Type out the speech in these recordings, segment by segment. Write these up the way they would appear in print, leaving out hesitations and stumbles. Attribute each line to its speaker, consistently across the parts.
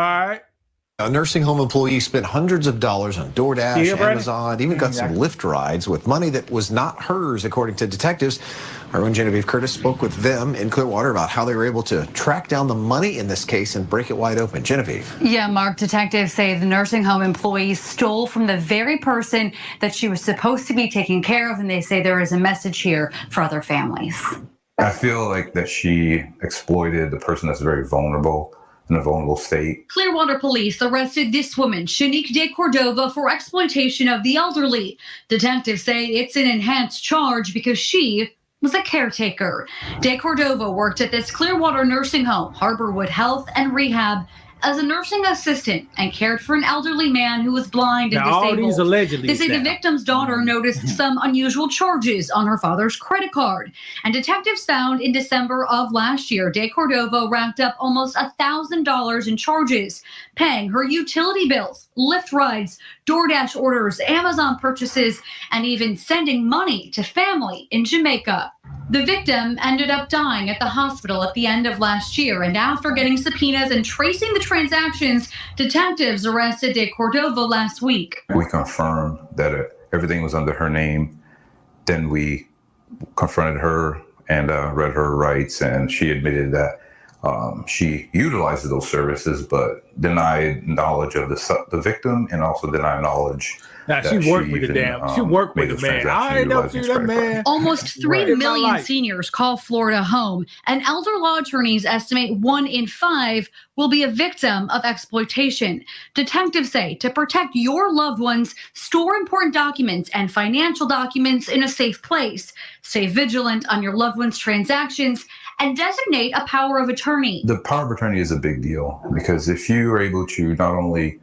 Speaker 1: All right.
Speaker 2: A nursing home employee spent hundreds of dollars on DoorDash, Amazon, even got some Lyft rides with money that was not hers, according to detectives. Our own Genevieve Curtis spoke with them in Clearwater about how they were able to track down the money in this case and break it wide open. Genevieve.
Speaker 3: Yeah, Mark, detectives say the nursing home employee stole from the very person that she was supposed to be taking care of, and they say there is a message here for other families.
Speaker 4: I feel like that she exploited the person that's very vulnerable, in a vulnerable state.
Speaker 3: Clearwater police arrested this woman, Shanique De Cordova, for exploitation of the elderly. Detectives say it's an enhanced charge because she was a caretaker. De Cordova worked at this Clearwater nursing home, Harborwood Health and Rehab, as a nursing assistant and cared for an elderly man who was blind and disabled.
Speaker 1: All these allegedly.
Speaker 3: They say the victim's daughter noticed some unusual charges on her father's credit card. And detectives found in December of last year, De Cordova racked up almost $1,000 in charges, paying her utility bills, Lyft rides, DoorDash orders, Amazon purchases, and even sending money to family in Jamaica. The victim ended up dying at the hospital at the end of last year, and after getting subpoenas and tracing the transactions, detectives arrested De Cordova last week.
Speaker 4: We confirmed that everything was under her name. Then we confronted her and read her rights, and she admitted that she utilized those services, but denied knowledge of the victim and also denied knowledge.
Speaker 1: Now, she worked with the damn. She worked with the man. I never seen that man.
Speaker 3: Almost 3 million seniors call Florida home, and elder law attorneys estimate 1 in 5 will be a victim of exploitation. Detectives say to protect your loved ones, store important documents and financial documents in a safe place. Stay vigilant on your loved one's transactions and designate a power of attorney.
Speaker 4: The power of attorney is a big deal because if you are able to not only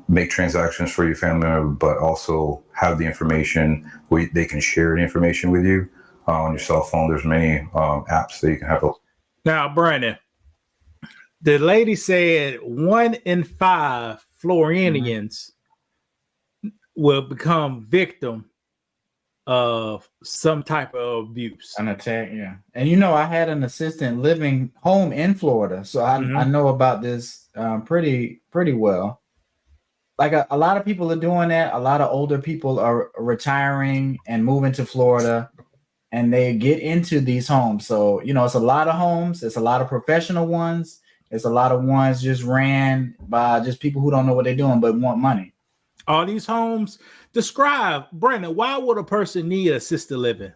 Speaker 4: make transactions for your family member, but also have the information where they can share the information with you on your cell phone. There's many apps that you can have.
Speaker 1: Now, Brandon, the lady said 1 in 5 Floridians will become victim of some type of abuse.
Speaker 5: An attack, yeah. And you know, I had an assistant living home in Florida, so I know about this pretty well. Like a lot of people are doing that. A lot of older people are retiring and moving to Florida, and they get into these homes. So, you know, it's a lot of homes. It's a lot of professional ones. It's a lot of ones just ran by just people who don't know what they're doing but want money.
Speaker 1: All these homes. Describe, Brandon, why would a person need assisted living?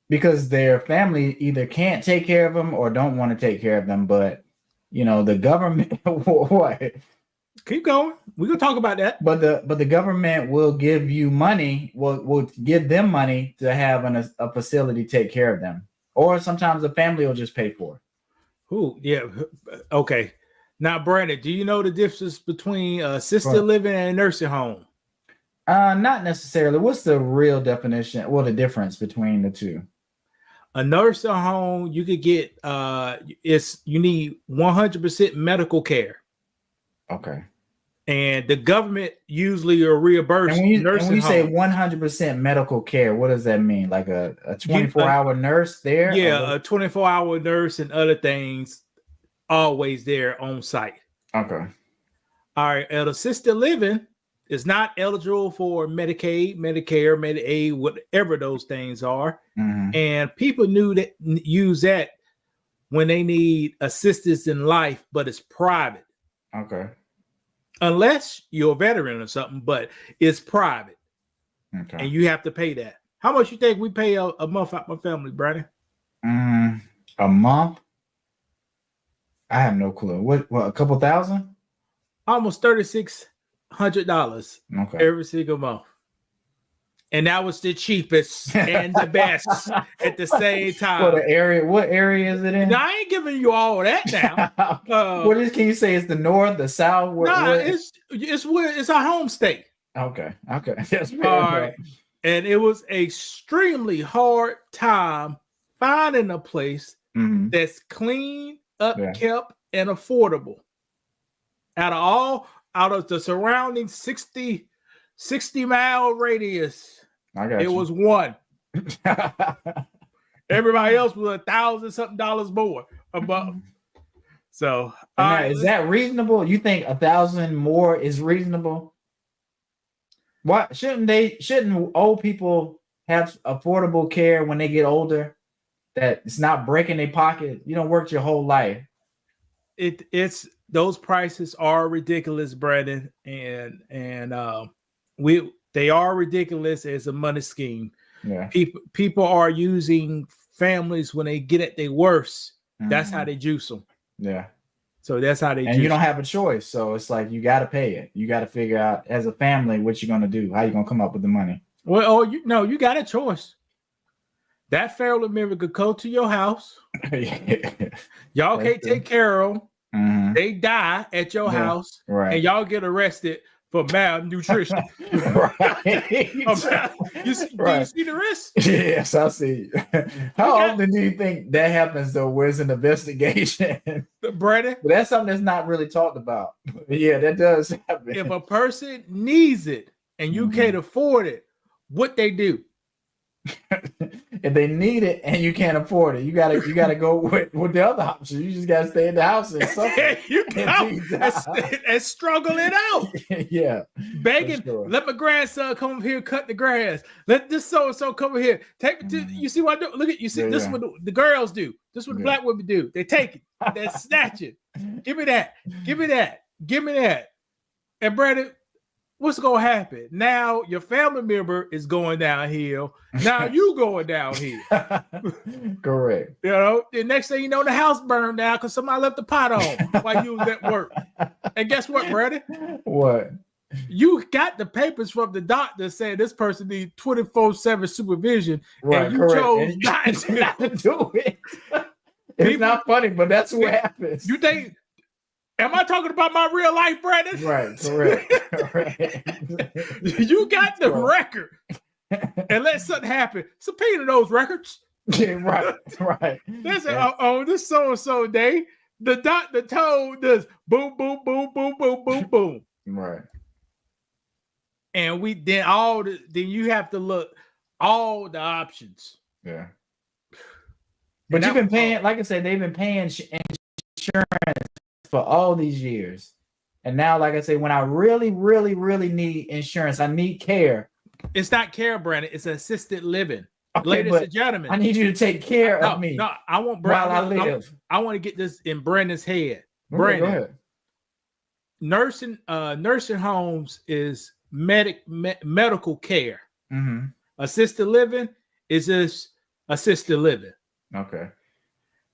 Speaker 5: Because their family either can't take care of them or don't want to take care of them. But, you know, the government, what?
Speaker 1: Keep going. We're going to talk about that.
Speaker 5: But the government will give you money, will give them money to have a facility take care of them. Or sometimes the family will just pay for it.
Speaker 1: Ooh, yeah. Okay. Now, Brandon, do you know the difference between assisted living and a nursing home?
Speaker 5: Not necessarily. What's the real definition? Well, the difference between the two?
Speaker 1: A nursing home, you could get you need 100% medical care.
Speaker 5: Okay.
Speaker 1: And the government usually will reimburse.
Speaker 5: And when you say 100% medical care, what does that mean? Like a 24-hour nurse there?
Speaker 1: Yeah, a 24-hour nurse and other things always there on site.
Speaker 5: Okay.
Speaker 1: All right. And assisted living is not eligible for Medicaid, Medicare, Medicaid, whatever those things are. Mm-hmm. And people use that when they need assistance in life, but it's private.
Speaker 5: Okay.
Speaker 1: Unless you're a veteran or something, but it's private. Okay. And you have to pay that. How much you think we pay a month out my family, Brandon?
Speaker 5: A month? I have no clue. What a couple thousand?
Speaker 1: Almost $3,600 every single month. And that was the cheapest and the best at the same time.
Speaker 5: What area is it in?
Speaker 1: Now, I ain't giving you all that now.
Speaker 5: Can you say? It's the north, the south?
Speaker 1: It's our home state.
Speaker 5: Okay. That's
Speaker 1: all right. And it was an extremely hard time finding a place that's clean, upkept, and affordable. Out of the surrounding 60-mile radius, it was one. Everybody else was $1,000-something more above. So
Speaker 5: is that reasonable? You think 1,000 more is reasonable? What shouldn't old people have affordable care when they get older? That it's not breaking their pocket. You don't work your whole life.
Speaker 1: It's those prices are ridiculous, Brandon, and they are ridiculous as a money scheme.
Speaker 5: Yeah.
Speaker 1: People are using families when they get at their worst. That's how they juice them.
Speaker 5: Yeah.
Speaker 1: So that's how they.
Speaker 5: And you don't have a choice. So it's like you got to pay it. You got to figure out as a family what you're gonna do. How you gonna come up with the money?
Speaker 1: Well, you got a choice. That family member could go to your house. Y'all can't take care of them. They die at your house, and y'all get arrested for malnutrition. You see the risk?
Speaker 5: Yes, I see. How often do you think that happens though? Where's an investigation?
Speaker 1: Brandon?
Speaker 5: But that's something that's not really talked about. Yeah, that does happen.
Speaker 1: If a person needs it and you can't afford it, what they do?
Speaker 5: If they need it and you can't afford it, you gotta go with the other option. You just gotta stay in the house and suffer.
Speaker 1: and struggle it out.
Speaker 5: Yeah,
Speaker 1: begging. Sure. Let my grandson come over here cut the grass. Let this so and so come over here. Take it to. You see what I do? Look at you. See this is what the girls do. This is what the black women do. They take it. They snatch it. Give me that. Give me that. Give me that. And Brandon, what's gonna happen now? Your family member is going downhill. Now you going downhill.
Speaker 5: Correct.
Speaker 1: You know, the next thing you know, the house burned down because somebody left the pot on while you was at work. And guess what, Brandon?
Speaker 5: What?
Speaker 1: You got the papers from the doctor saying this person needs 24/7 supervision, and you chose not to do it.
Speaker 5: It's not funny, but that's what happens.
Speaker 1: You think? Am I talking about my real life, Brandon?
Speaker 5: Right, correct.
Speaker 1: You got the record. And let something happen. Subpoena those records.
Speaker 5: Yeah, right.
Speaker 1: This so-and-so day, the doctor told us boom, boom, boom, boom, boom, boom, boom.
Speaker 5: Right.
Speaker 1: And then you have to look all the options.
Speaker 5: Yeah. But you've been paying, like I said, they've been paying insurance for all these years. And now, like I say, when I really, really, really need insurance, I need care.
Speaker 1: It's not care, Brandon. It's assisted living. Okay, ladies and gentlemen.
Speaker 5: I need you to take care of me.
Speaker 1: No, I want Brandon.
Speaker 5: While I live.
Speaker 1: I want to get this in Brandon's head. Brandon. Nursing homes is medical care.
Speaker 5: Mm-hmm.
Speaker 1: Assisted living is just assisted living.
Speaker 5: Okay.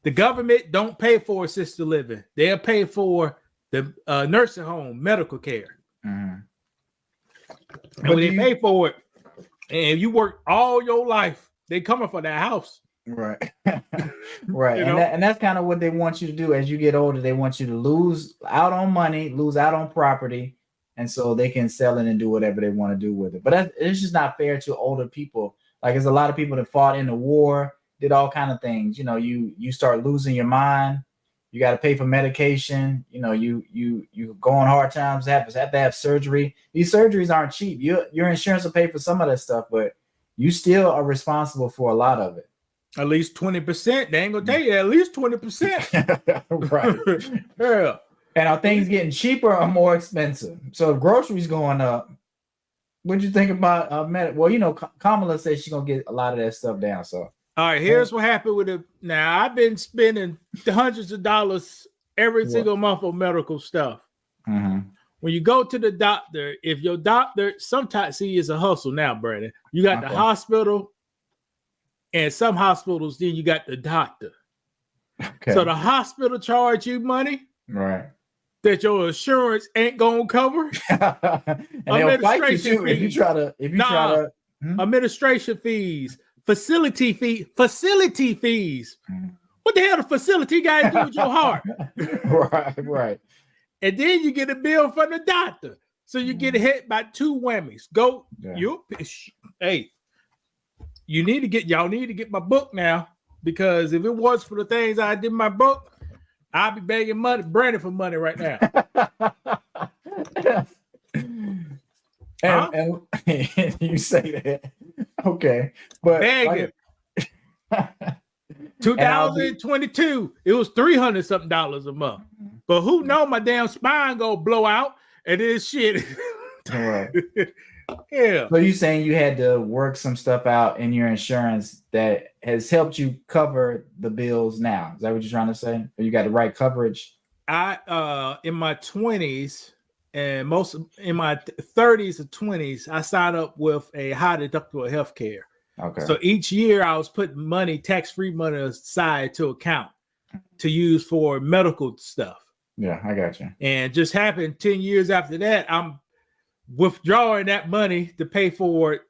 Speaker 1: The government don't pay for assisted living. They'll pay for the nursing home medical care.
Speaker 5: Mm-hmm.
Speaker 1: And when they pay for it, and you work all your life, they coming for that house.
Speaker 5: Right. Right. And that's kind of what they want you to do as you get older. They want you to lose out on money, lose out on property, and so they can sell it and do whatever they want to do with it. But it's just not fair to older people. Like there's a lot of people that fought in the war, did all kind of things. You know, you start losing your mind. You got to pay for medication. You know, you go on hard times, have to have surgery. These surgeries aren't cheap. Your insurance will pay for some of that stuff, but you still are responsible for a lot of it.
Speaker 1: At least 20%. They ain't gonna tell you at least 20%.
Speaker 5: Right.
Speaker 1: Yeah.
Speaker 5: And are things getting cheaper or more expensive? So if groceries going up, what'd you think about well, you know, Kamala said she's gonna get a lot of that stuff down. So
Speaker 1: all right, here's what happened with it. Now I've been spending hundreds of dollars every single month on medical stuff.
Speaker 5: Mm-hmm.
Speaker 1: When you go to the doctor, if your doctor, sometimes it's a hustle now, Brandon. You got the hospital, and some hospitals, then you got the doctor.
Speaker 5: Okay.
Speaker 1: So the hospital charge you money,
Speaker 5: right,
Speaker 1: that your insurance ain't gonna cover.
Speaker 5: And they'll fight you too if you try to
Speaker 1: administration fees, facility fees. What the hell the facility guys do with your heart?
Speaker 5: Right.
Speaker 1: And then you get a bill from the doctor. So you get hit by two whammies. Y'all need to get my book now, because if it was for the things I did in my book, I'd be begging Brandon for money right now.
Speaker 5: And you say that. Okay. But
Speaker 1: begging. 2022, it was $300 something a month. But who know my damn spine go blow out and this shit.
Speaker 5: Right.
Speaker 1: Yeah.
Speaker 5: So you saying you had to work some stuff out in your insurance that has helped you cover the bills now? Is that what you're trying to say? Or you got the right coverage?
Speaker 1: I in my 20s and most in my 30s or 20s, I signed up with a high deductible health care.
Speaker 5: Okay.
Speaker 1: So each year I was putting money, tax-free money aside to account to use for medical stuff.
Speaker 5: Yeah, I got you.
Speaker 1: And just happened 10 years after that, I'm withdrawing that money to pay for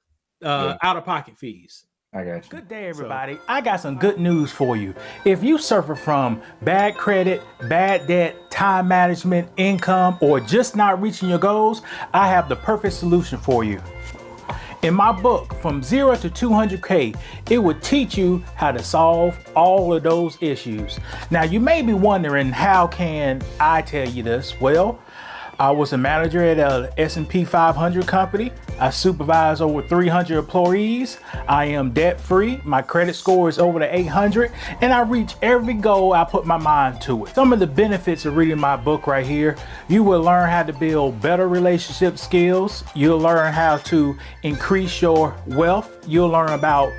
Speaker 1: out-of-pocket fees.
Speaker 5: I got you.
Speaker 6: Good day, everybody. I got some good news for you. If you suffer from bad credit, bad debt, time management, income, or just not reaching your goals, I have the perfect solution for you. In my book, From 0 to 200K, it will teach you how to solve all of those issues. Now, you may be wondering, how can I tell you this? Well, I was a manager at a S&P 500 company. I supervise over 300 employees. I am debt-free. My credit score is over the 800, and I reach every goal I put my mind to it. Some of the benefits of reading my book right here: you will learn how to build better relationship skills. You'll learn how to increase your wealth. You'll learn about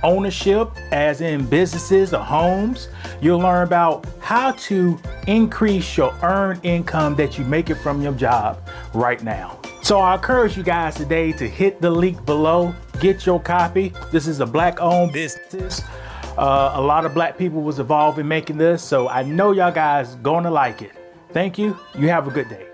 Speaker 6: ownership, as in businesses or homes. You'll learn about how to increase your earned income that you make it from your job right now. So I encourage you guys today to hit the link below, get your copy. This is a Black-owned business. A lot of Black people was involved in making this, so I know y'all guys gonna like it. Thank you. You have a good day.